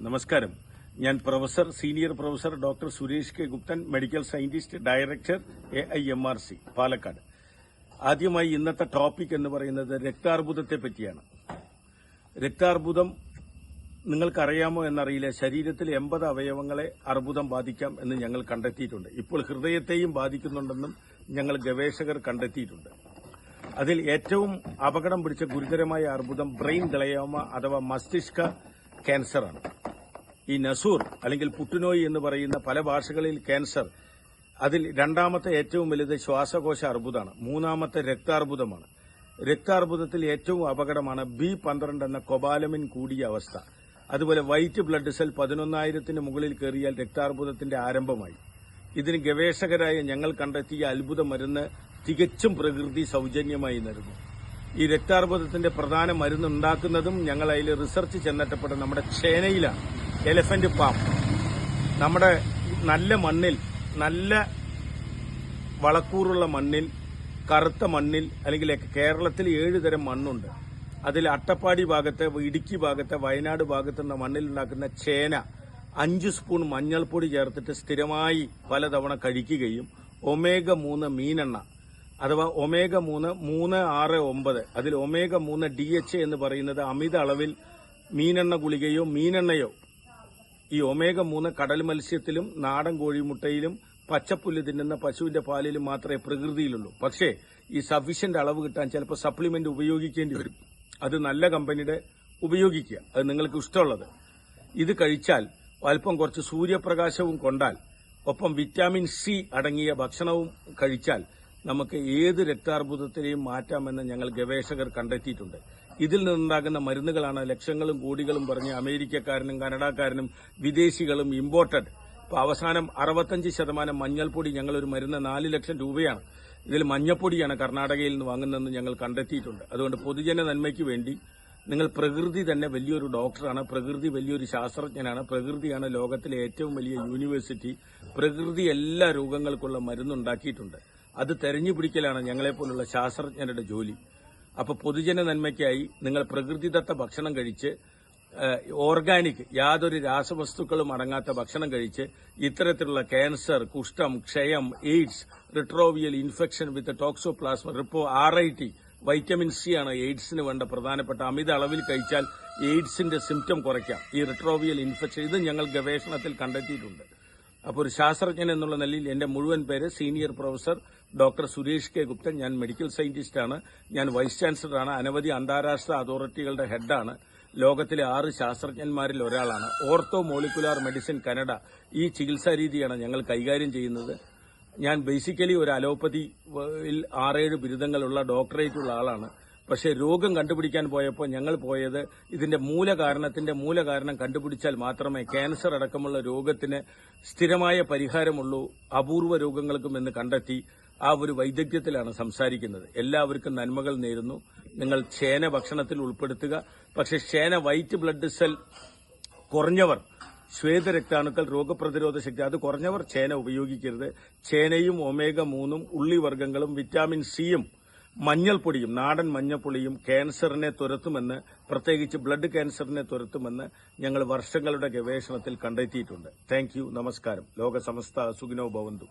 നമസ്കാരം. ഞാൻ senior professor doctor Suresh K Guptan, medical scientist, director AIMRC Palakkad. ആദ്യമായി ഇന്നത്തെ ടോപ്പിക് എന്ന് പറയുന്നത് രക്താർബുദത്തെ പറ്റിയാണ്. രക്താർബുദം നിങ്ങൾക്കറിയാമോ എന്നറിയില്ല. ശരീരത്തിൽ 80 അവയവങ്ങളെ അർബുദം ബാധിക്കാം എന്ന് ഞങ്ങൾ കണ്ടെത്തിയിട്ടുണ്ട്. ഇപ്പോൾ ഹൃദയത്തെയും ബാധിക്കുന്നുണ്ടെന്നും ഞങ്ങൾ ഗവേഷകർ കണ്ടെത്തിയിട്ടുണ്ട്. അതിൽ ഏറ്റവും അപകടം പിടിച്ച ഗുരുതരമായ അർബുദം ബ്രെയിൻ ഗ്ലയോമ അഥവാ മസ്തിഷ്ക ക്യാൻസറാണ്. ഈ നസൂർ അല്ലെങ്കിൽ പുട്ടുനോയി എന്ന് പറയുന്ന പല ഭാഷകളിൽ ക്യാൻസർ, അതിൽ രണ്ടാമത്തെ ഏറ്റവും വലുത് ശ്വാസകോശ അർബുദമാണ്. മൂന്നാമത്തെ രക്താർബുദമാണ്. രക്താർബുദത്തിൽ ഏറ്റവും അപകടമാണ് B12 എന്ന കൊബാലമിൻ കൂടിയ അവസ്ഥ. അതുപോലെ വൈറ്റ് ബ്ലഡ് സെൽ 11,000 മുകളിൽ കയറിയാൽ രക്താർബുദത്തിന്റെ ആരംഭമായി. ഇതിന് ഗവേഷകരായ ഞങ്ങൾ കണ്ടെത്തിയ അത്ഭുത മരുന്ന് തികച്ചും പ്രകൃതി സൌജന്യമായി നൽകുന്നു. ഈ രക്താർബുദത്തിന്റെ പ്രധാന മരുന്ന് ഉണ്ടാക്കുന്നതും ഞങ്ങൾ അതിൽ റിസർച്ച് ചെന്നെത്തപ്പെട്ട നമ്മുടെ ചേനയിലാണ്. Elephant palm. നമ്മുടെ നല്ല മണ്ണിൽ, നല്ല വളക്കൂറുള്ള മണ്ണിൽ, കറുത്ത മണ്ണിൽ, അല്ലെങ്കിൽ കേരളത്തിൽ 7 തരം മണ്ണുണ്ട്. അതിൽ അട്ടപ്പാടി ഭാഗത്ത്, ഇടുക്കി ഭാഗത്ത്, വയനാട് ഭാഗത്തുള്ള മണ്ണിൽ ഉണ്ടാക്കുന്ന ചേന 5 സ്പൂൺ മഞ്ഞൾപ്പൊടി ചേർത്തിട്ട് സ്ഥിരമായി പലതവണ കഴിക്കുകയും omega-3 മീനെണ്ണ അഥവാ omega-3 369, അതിൽ omega-3 DHA എന്ന് പറയുന്നത് അമിത അളവിൽ മീനെണ്ണ ഗുളികയോ മീനെണ്ണയോ, ഈ omega-3 കടൽ മത്സ്യത്തിലും നാടൻ കോഴിമുട്ടയിലും പച്ചപ്പുല്ല് തിന്നുന്ന പശുവിന്റെ പാലിലും മാത്രമേ പ്രകൃതിയിലുള്ളൂ. പക്ഷേ ഈ സഫീഷ്യന്റ് അളവ് കിട്ടാൻ ചിലപ്പോൾ സപ്ലിമെന്റ് ഉപയോഗിക്കേണ്ടി വരും. അത് നല്ല കമ്പനിയുടെ ഉപയോഗിക്കുക, അത് നിങ്ങൾക്ക് ഇഷ്ടമുള്ളത്. ഇത് കഴിച്ചാൽ അല്പം കുറച്ച് സൂര്യപ്രകാശവും കൊണ്ടാൽ, ഒപ്പം വിറ്റാമിൻ C അടങ്ങിയ ഭക്ഷണവും കഴിച്ചാൽ നമുക്ക് ഏത് രക്താർബുദത്തിനെയും മാറ്റാമെന്ന് ഞങ്ങൾ ഗവേഷകർ കണ്ടെത്തിയിട്ടുണ്ട്. ഇതിൽ നിന്നുണ്ടാകുന്ന മരുന്നുകളാണ് ലക്ഷങ്ങളും കോടികളും പറഞ്ഞ് അമേരിക്കക്കാരനും കനഡക്കാരനും വിദേശികളും ഇമ്പോർട്ടഡ്. ഇപ്പൊ അവസാനം 65% മഞ്ഞൾപ്പൊടി, ഞങ്ങളൊരു മരുന്ന് 4 ലക്ഷം രൂപയാണ്. ഇതിൽ മഞ്ഞപ്പൊടിയാണ് കർണാടകയിൽ നിന്ന് വാങ്ങുന്നതെന്ന് ഞങ്ങൾ കണ്ടെത്തിയിട്ടുണ്ട്. അതുകൊണ്ട് പൊതുജന നന്മയ്ക്ക് വേണ്ടി നിങ്ങൾ, പ്രകൃതി തന്നെ വലിയൊരു ഡോക്ടറാണ്, പ്രകൃതി വലിയൊരു ശാസ്ത്രജ്ഞനാണ്, പ്രകൃതിയാണ് ലോകത്തിലെ ഏറ്റവും വലിയ യൂണിവേഴ്സിറ്റി. പ്രകൃതി എല്ലാ രോഗങ്ങൾക്കുള്ള മരുന്നുണ്ടാക്കിയിട്ടുണ്ട്. അത് തെരഞ്ഞുപിടിക്കലാണ് ഞങ്ങളെപ്പോലുള്ള ശാസ്ത്രജ്ഞരുടെ ജോലി. അപ്പോൾ പൊതുജന നന്മയ്ക്കായി നിങ്ങൾ പ്രകൃതിദത്ത ഭക്ഷണം കഴിച്ച്, ഓർഗാനിക്, യാതൊരു രാസവസ്തുക്കളും അടങ്ങാത്ത ഭക്ഷണം കഴിച്ച് ഇത്തരത്തിലുള്ള ക്യാൻസർ, കുഷ്ഠം, ക്ഷയം, എയ്ഡ്സ്, റിട്രോവിയൽ ഇൻഫെക്ഷൻ വിത്ത് ടോക്സോപ്ലാസ്മ, RIT, വൈറ്റമിൻ C ആണ് എയ്ഡ്സിന് വേണ്ട പ്രധാനപ്പെട്ട. അമിത അളവിൽ കഴിച്ചാൽ എയ്ഡ്സിന്റെ സിംറ്റം കുറയ്ക്കാം, ഈ റിട്രോവിയൽ ഇൻഫെക്ഷൻ. ഇത് ഞങ്ങൾ ഗവേഷണത്തിൽ കണ്ടെത്തിയിട്ടുണ്ട്. അപ്പോൾ ഒരു ശാസ്ത്രജ്ഞൻ എന്നുള്ള നിലയിൽ എന്റെ മുഴുവൻ പേര് senior professor doctor Suresh K Guptan. ഞാൻ മെഡിക്കൽ സയന്റിസ്റ്റാണ്. ഞാൻ വൈസ് ചാൻസലറാണ്. അനവധി അന്താരാഷ്ട്ര അതോറിറ്റികളുടെ ഹെഡാണ്. ലോകത്തിലെ 6 ശാസ്ത്രജ്ഞന്മാരിൽ ഒരാളാണ്. ഓർത്തോ മോളിക്കുലാർ മെഡിസിൻ കാനഡ, ഈ ചികിത്സാ രീതിയാണ് ഞങ്ങൾ കൈകാര്യം ചെയ്യുന്നത്. ഞാൻ ബേസിക്കലി ഒരു അലോപ്പതിയിൽ 6-7 ബിരുദങ്ങളുള്ള, ഡോക്ടറേറ്റുള്ള ആളാണ്. പക്ഷേ രോഗം കണ്ടുപിടിക്കാൻ പോയപ്പോൾ ഞങ്ങൾ പോയത് ഇതിന്റെ മൂലകാരണം കണ്ടുപിടിച്ചാൽ മാത്രമേ ക്യാൻസർ അടക്കമുള്ള രോഗത്തിന് സ്ഥിരമായ പരിഹാരമുള്ളൂ, അപൂർവ രോഗങ്ങൾക്കും എന്ന് കണ്ടെത്തി. ആ ഒരു വൈദഗ്ധ്യത്തിലാണ് സംസാരിക്കുന്നത്. എല്ലാവർക്കും നന്മകൾ നേരുന്നു. നിങ്ങൾ ചേന ഭക്ഷണത്തിൽ ഉൾപ്പെടുത്തുക. പക്ഷേ ചേന വൈറ്റ് ബ്ലഡ് സെൽ കുറഞ്ഞവർ, ശ്വേതരക്താണുക്കൾ, രോഗപ്രതിരോധ ശക്തി അത് കുറഞ്ഞവർ ചേന ഉപയോഗിക്കരുത്. ചേനയും omega-3 ഉള്ളിവർഗ്ഗങ്ങളും വിറ്റാമിൻ സിയും മഞ്ഞൾപ്പൊടിയും, നാടൻ മഞ്ഞൾപ്പൊടിയും ക്യാൻസറിനെ തുരത്തുമെന്ന്, പ്രത്യേകിച്ച് ബ്ലഡ് ക്യാൻസറിനെ തുരത്തുമെന്ന് ഞങ്ങൾ വർഷങ്ങളുടെ ഗവേഷണത്തിൽ കണ്ടെത്തിയിട്ടുണ്ട്. Thank you. നമസ്കാരം. ലോക സമസ്ത സുഖിനോ ഭവന്തു.